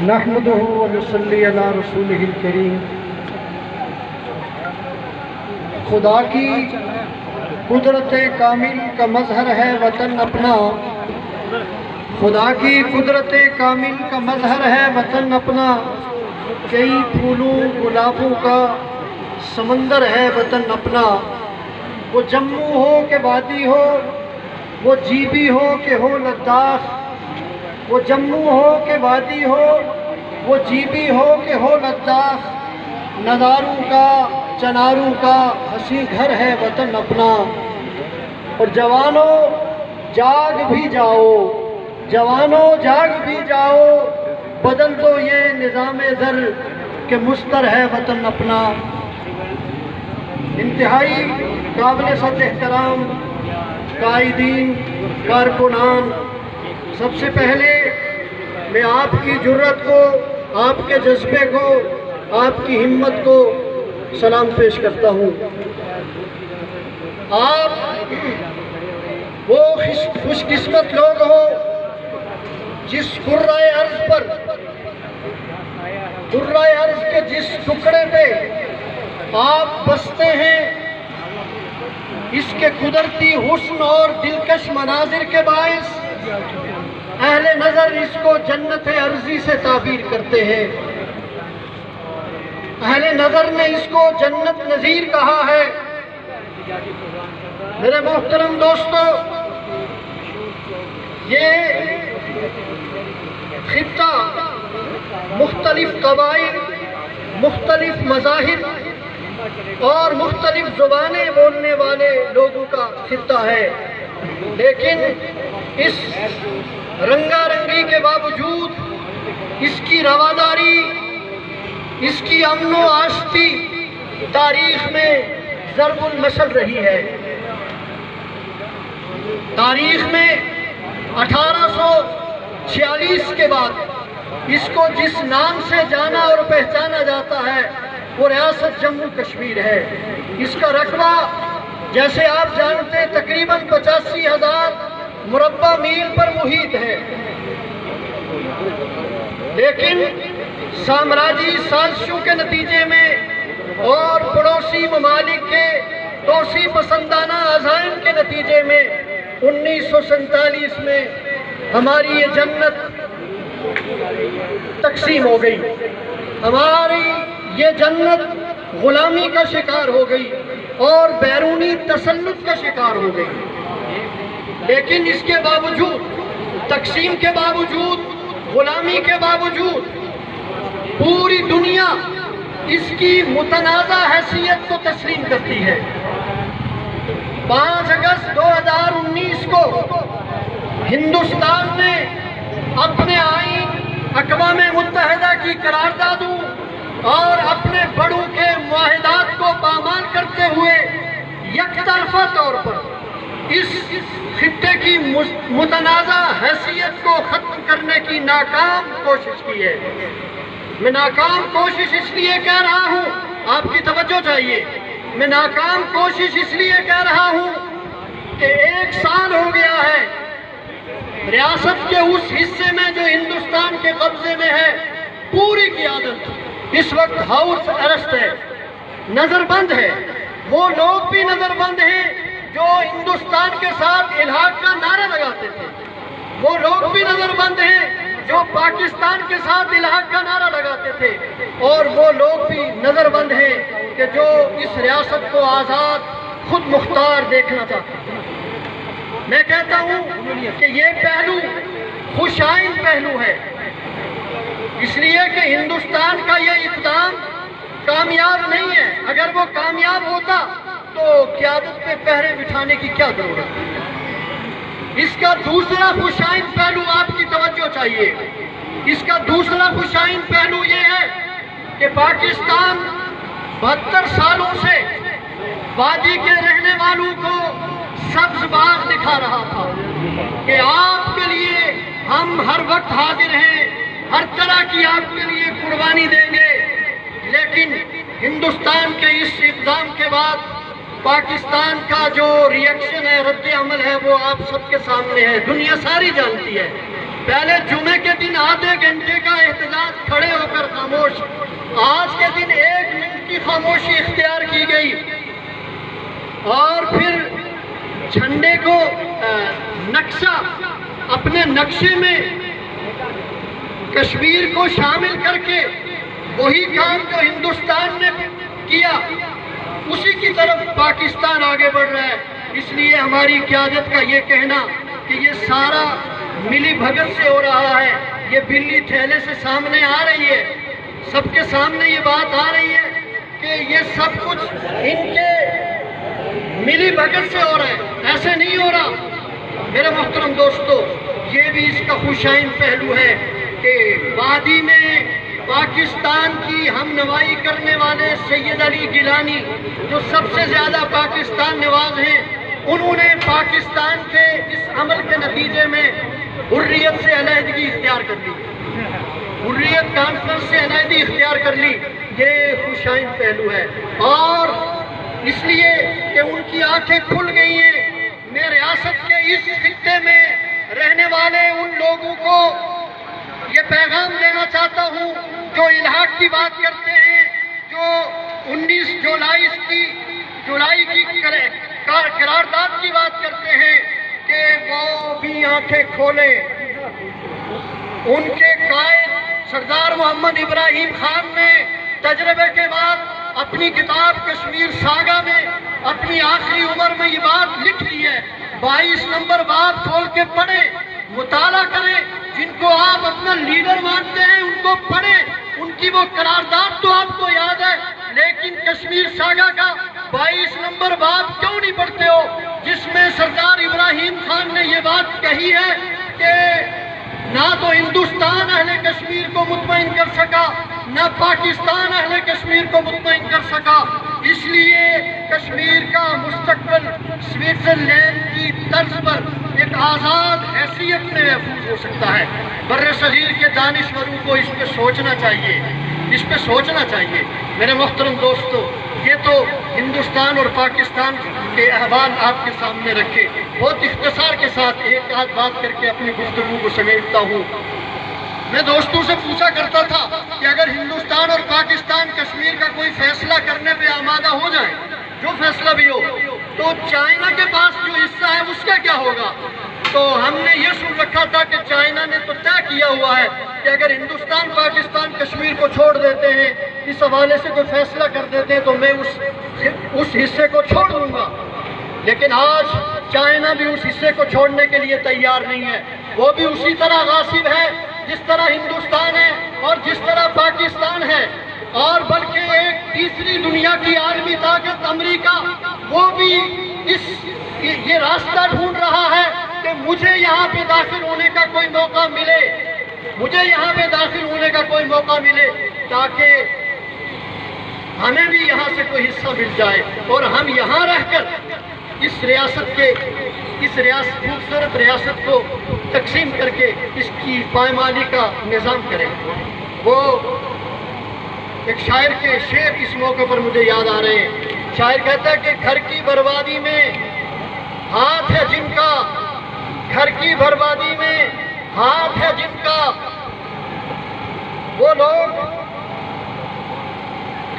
نحمدہ و نصلی علی رسولہ الکریم۔ خدا کی قدرت کامل کا مظہر ہے وطن اپنا، خدا کی قدرت کامل کا مظہر ہے وطن اپنا، کئی پھولوں گلابوں کا سمندر ہے وطن اپنا۔ وہ جموں ہو کہ وادی ہو، وہ جیبی ہو کہ ہو لداخ، وہ جموں ہو کہ وادی ہو، وہ جیبی ہو کہ ہو لداخ، نظاروں کا چناروں کا حسین گھر ہے وطن اپنا۔ اور جوانوں جاگ بھی جاؤ، جوانوں جاگ بھی جاؤ، بدل دو یہ نظام زر کہ مستر ہے وطن اپنا۔ انتہائی قابل صد احترام قائدین، کارکنان، سب سے پہلے میں آپ کی جرأت کو، آپ کے جذبے کو، آپ کی ہمت کو سلام پیش کرتا ہوں۔ آپ وہ خوش قسمت لوگ ہو جس کرۂ ارض پر، کرۂ ارض کے جس ٹکڑے پہ آپ بستے ہیں، اس کے قدرتی حسن اور دلکش مناظر کے باعث اہل نظر اس کو جنت ارضی سے تعبیر کرتے ہیں۔ اہل نظر نے اس کو جنت نظیر کہا ہے۔ میرے محترم دوستو، یہ خطہ مختلف قبائل، مختلف مذاہب اور مختلف زبانیں بولنے والے لوگوں کا خطہ ہے، لیکن اس رنگا رنگی کے باوجود اس کی رواداری، اس کی امن و آشتی تاریخ میں ضرب المثل رہی ہے۔ تاریخ میں 1846 کے بعد اس کو جس نام سے جانا اور پہچانا جاتا ہے وہ ریاست جموں کشمیر ہے۔ اس کا رقبہ جیسے آپ جانتے ہیں تقریباً 85,000 مربع میل پر محیط ہے، لیکن سامراجی سازشوں کے نتیجے میں اور پڑوسی ممالک کے توسیع پسندانہ عزائم کے نتیجے میں 1947 میں ہماری یہ جنت تقسیم ہو گئی، ہماری یہ جنت غلامی کا شکار ہو گئی اور بیرونی تسلط کا شکار ہو گئی۔ لیکن اس کے باوجود، تقسیم کے باوجود، غلامی کے باوجود، پوری دنیا اس کی متنازع حیثیت کو تسلیم کرتی ہے۔ 5 اگست 2019 کو ہندوستان نے اپنے آئین، اقوام متحدہ کی قراردادوں اور اپنے بڑوں کے معاہدات کو پامال کرتے ہوئے یک طرفہ طور پر اس خطے کی متنازع حیثیت کو ختم کرنے کی ناکام کوشش کی ہے۔ میں ناکام کوشش اس لیے کہہ رہا ہوں، آپ کی توجہ چاہیے، میں ناکام کوشش اس لیے کہہ رہا ہوں کہ 1 سال ہو گیا ہے ریاست کے اس حصے میں جو ہندوستان کے قبضے میں ہے، پوری قیادت اس وقت ہاؤس اریسٹ ہے، نظر بند ہے۔ وہ لوگ بھی نظر بند ہیں جو ہندوستان کے ساتھ الحاق کا نعرہ لگاتے تھے، وہ لوگ بھی نظر بند ہیں جو پاکستان کے ساتھ الحاق کا نعرہ لگاتے تھے، اور وہ لوگ بھی نظر بند ہیں کہ جو اس ریاست کو آزاد، خود مختار دیکھنا چاہتے ہیں۔ میں کہتا ہوں کہ یہ پہلو خوش آئند پہلو ہے، اس لیے کہ ہندوستان کا یہ اقدام کامیاب نہیں ہے۔ اگر وہ کامیاب ہوتا تو قیادت پہ پہرے بٹھانے کی کیا ضرورت ہے؟ اس کا دوسرا خوش آئند پہلو آپ کی توجہ چاہیے، اس کا دوسرا خوش آئند پہلو یہ ہے کہ پاکستان 72 سالوں سے وادی کے رہنے والوں کو سبز باغ دکھا رہا تھا کہ آپ کے لیے ہم ہر وقت حاضر ہیں، ہر طرح کی آپ کے لیے قربانی دیں گے، لیکن ہندوستان کے اس اقدام کے بعد پاکستان کا جو ریئیکشن ہے، رد عمل ہے، وہ آپ سب کے سامنے ہے، دنیا ساری جانتی ہے۔ پہلے جمعے کے دن آدھے گھنٹے کا احتجاج کھڑے ہو کر خاموش، آج کے دن 1 منٹ کی خاموشی اختیار کی گئی، اور پھر جھنڈے کو نقشہ اپنے نقشے میں کشمیر کو شامل کر کے وہی کام جو ہندوستان نے کیا اسی کی طرف پاکستان آگے بڑھ رہا ہے۔ اس لیے ہماری قیادت کا یہ کہنا کہ یہ سارا ملی بھگت سے ہو رہا ہے، یہ بلی تھیلے سے سامنے آ رہی ہے، سب کے سامنے یہ بات آ رہی ہے کہ یہ سب کچھ ان کے ملی بھگت سے ہو رہا ہے، ایسے نہیں ہو رہا۔ میرے محترم دوستو، یہ بھی اس کا خوشائن پہلو ہے کہ وادی میں پاکستان کی ہم نوائی کرنے والے سید علی گیلانی جو سب سے زیادہ پاکستان نواز ہیں، انہوں نے پاکستان کے اس عمل کے نتیجے میں حریت سے علیحدگی اختیار کر لی، حریت کانفرنس سے علیحدگی اختیار کر لی۔ یہ خوشائن پہلو ہے، اور اس لیے کہ ان کی آنکھیں کھل گئی ہیں۔ میں ریاست کے اس خطے میں رہنے والے ان لوگوں کو یہ پیغام دینا چاہتا ہوں جو الحاق کی بات کرتے ہیں، جو 19 جولائی کی قرارداد کی بات کرتے ہیں، کہ وہ بھی آنکھیں کھولیں۔ ان کے قائد سردار محمد ابراہیم خان نے تجربے کے بعد اپنی کتاب کشمیر ساغا میں اپنی آخری عمر میں یہ بات لکھ لی ہے۔ 22 نمبر باب کھول کے پڑھیں، مطالعہ کریں، جن کو آپ اپنا لیڈر مانتے ہیں ان کو پڑھیں، ان کی وہ قرارداد تو آپ کو یاد ہے، لیکن کشمیر ساغا کا 22 نمبر باب کیوں نہیں پڑھتے ہو، جس میں سردار ابراہیم خان نے یہ بات کہی ہے کہ نہ تو ہندوستان اہل کشمیر کو مطمئن کر سکا، نہ پاکستان اہل کشمیر کو مطمئن کر سکا، اس لیے کشمیر کا مستقبل سوئٹزرلینڈ کی طرز پر ایک آزاد حیثیت میں محفوظ ہو سکتا ہے۔ بر صغیر کے دانشوروں کو اس پہ سوچنا چاہیے، اس پہ سوچنا چاہیے۔ میرے محترم دوستو، یہ تو ہندوستان اور پاکستان کے احوال آپ کے سامنے رکھے، بہت اختصار کے ساتھ ایک آدھ بات کر کے اپنی گفتگو کو سمیٹتا ہوں۔ میں دوستوں سے پوچھا کرتا تھا کہ اگر ہندوستان اور پاکستان کشمیر کا کوئی فیصلہ کرنے پہ آمادہ ہو جائے، جو فیصلہ بھی ہو، تو چائنا کے پاس جو حصہ ہے اس کا کیا ہوگا؟ تو ہم نے یہ سن رکھا تھا کہ چائنا نے تو طے کیا ہوا ہے کہ اگر ہندوستان پاکستان کشمیر کو چھوڑ دیتے ہیں، اس حوالے سے کوئی فیصلہ کر دیتے ہیں، تو میں اس حصے کو چھوڑ دوں گا۔ لیکن آج چائنا بھی اس حصے کو چھوڑنے کے لیے تیار نہیں ہے، وہ بھی اسی طرح غاصب ہے جس طرح ہندوستان ہے اور جس طرح پاکستان ہے، اور بلکہ ایک تیسری دنیا کی عالمی طاقت امریکہ، وہ بھی یہ راستہ ڈھونڈ رہا ہے کہ مجھے یہاں پہ داخل ہونے کا کوئی موقع ملے، مجھے یہاں پہ داخل ہونے کا کوئی موقع ملے، تاکہ ہمیں بھی یہاں سے کوئی حصہ مل جائے اور ہم یہاں رہ کر اس خوبصورت ریاست کو تقسیم کر کے اس کی پائمالی کا نظام کریں۔ وہ ایک شاعر کے شعر اس موقع پر مجھے یاد آ رہے ہیں۔ شاعر کہتا ہے کہ گھر کی بربادی میں ہاتھ ہے جن کا، گھر کی بربادی میں ہاتھ ہے جن کا، وہ لوگ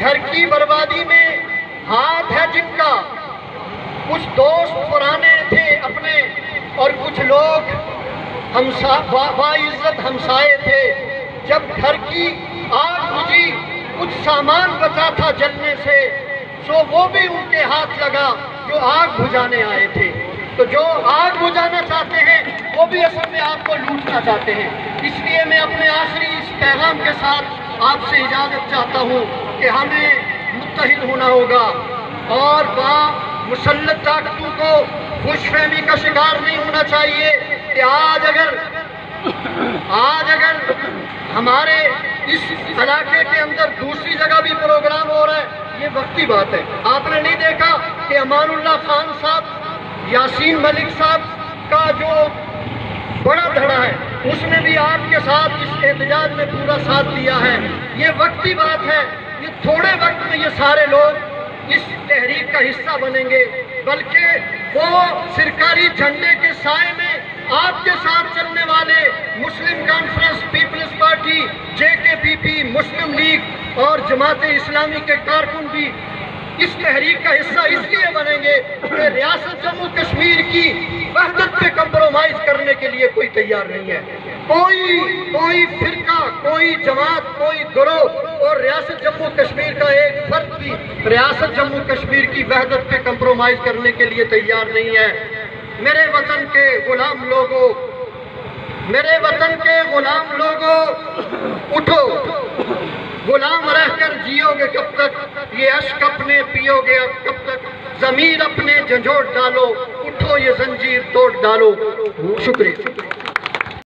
گھر کی بربادی میں ہاتھ ہے جن کا، کچھ دوست پرانے تھے اپنے اور کچھ لوگ باعزت ہمسائے تھے، جب گھر کی آگ بجھی کچھ سامان بچا تھا جلنے سے، سو وہ بھی ان کے ہاتھ لگا جو آگ بجھانے آئے تھے۔ تو جو آگ بجھانا چاہتے ہیں وہ بھی اصل میں آپ کو لوٹنا چاہتے ہیں۔ اس لیے میں اپنے آخری اس پیغام کے ساتھ آپ سے اجازت چاہتا ہوں کہ ہمیں متحد ہونا ہوگا اور مسلط طاقتوں کو خوش فہمی کا شکار نہیں ہونا چاہیے کہ آج اگر ہمارے اس علاقے کے اندر دوسری جگہ بھی پروگرام ہو رہا ہے، یہ وقتی بات ہے۔ آپ نے نہیں دیکھا کہ امان اللہ خان صاحب، یاسین ملک صاحب کا جو بڑا دھڑا ہے، اس نے بھی آپ کے ساتھ اس احتجاج میں پورا ساتھ دیا ہے۔ یہ وقتی بات ہے، یہ تھوڑے وقت میں یہ سارے لوگ اس تحریک کا حصہ بنیں گے، بلکہ وہ سرکاری جھنڈے کے سائے میں آپ کے ساتھ چلنے والے مسلم کانفرنس، پیپلز پارٹی، JKPP، مسلم لیگ اور جماعت اسلامی کے کارکن بھی اس تحریک کا حصہ اس لیے بنیں گے کہ ریاست جموں کشمیر کی وحدت پہ کمپرومائز کرنے کے لیے کوئی تیار نہیں ہے۔ کوئی فرقہ، کوئی جماعت، کوئی گروہ اور ریاست جموں کشمیر کا ایک فرد بھی ریاست جموں کشمیر کی وحدت پہ کمپرومائز کرنے کے لیے تیار نہیں ہے۔ میرے وطن کے غلام لوگوں، میرے وطن کے غلام لوگوں، اٹھو، غلام رہ کر جیو گے کب تک؟ یہ اشک اپنے پیو گے اب کب تک؟ ضمیر اپنے جھنجھوڑ ڈالو، اٹھو یہ زنجیر توڑ ڈالو۔ شکریہ۔